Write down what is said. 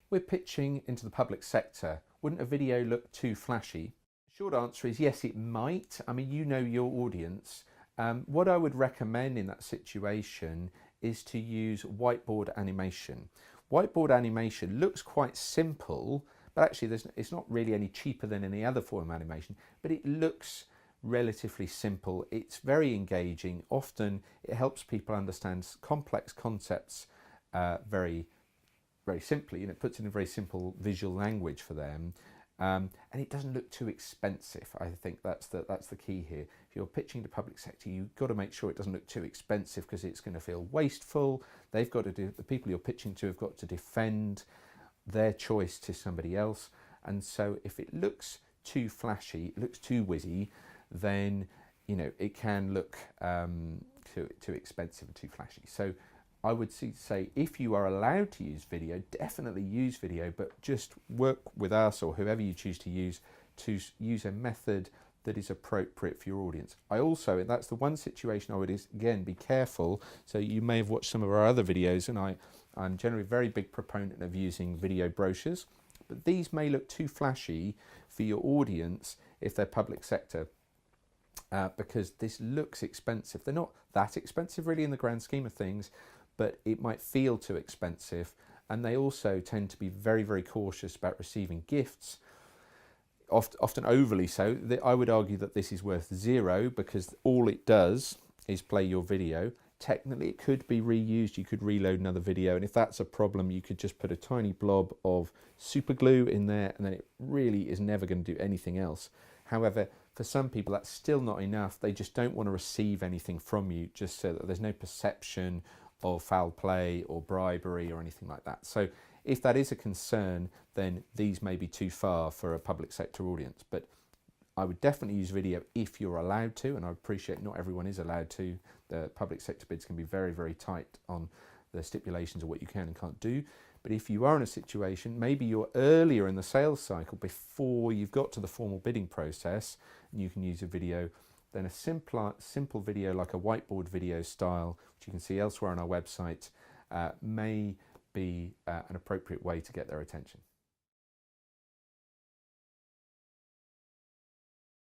We're pitching into the public sector. Wouldn't a video look too flashy? Short answer is yes, it might. I mean, you know your audience. What I would recommend in that situation is to use whiteboard animation. Whiteboard animation looks quite simple, but actually it's not really any cheaper than any other form of animation, but it looks relatively simple. It's very engaging. Often it helps people understand complex concepts very simply, and it puts it in a very simple visual language for them. And it doesn't look too expensive. I think that's the key here. If you're pitching to public sector, you've got to make sure it doesn't look too expensive, because it's going to feel wasteful. They've got to do, the people you're pitching to have got to defend their choice to somebody else. And so if it looks too flashy, it looks too whizzy, then it can look too expensive and too flashy. So I would say if you are allowed to use video, definitely use video, but just work with us or whoever you choose to use a method that is appropriate for your audience. That's the one situation I would, again, be careful. So you may have watched some of our other videos, and I'm generally a very big proponent of using video brochures, but these may look too flashy for your audience if they're public sector. Because this looks expensive. They're not that expensive really in the grand scheme of things, but it might feel too expensive. And they also tend to be very, very cautious about receiving gifts, often overly so. I would argue that this is worth zero, because all it does is play your video. Technically, it could be reused. You could reload another video, and if that's a problem, you could just put a tiny blob of super glue in there, and then it really is never going to do anything else. However, for some people, that's still not enough. They just don't want to receive anything from you, just so that there's no perception of foul play or bribery or anything like that. So if that is a concern, then these may be too far for a public sector audience. But I would definitely use video if you're allowed to, and I appreciate not everyone is allowed to. The public sector bids can be very, very tight on the stipulations of what you can and can't do. But if you are in a situation, maybe you're earlier in the sales cycle before you've got to the formal bidding process, and you can use a video, then a simple video like a whiteboard video style, which you can see elsewhere on our website, may be an appropriate way to get their attention.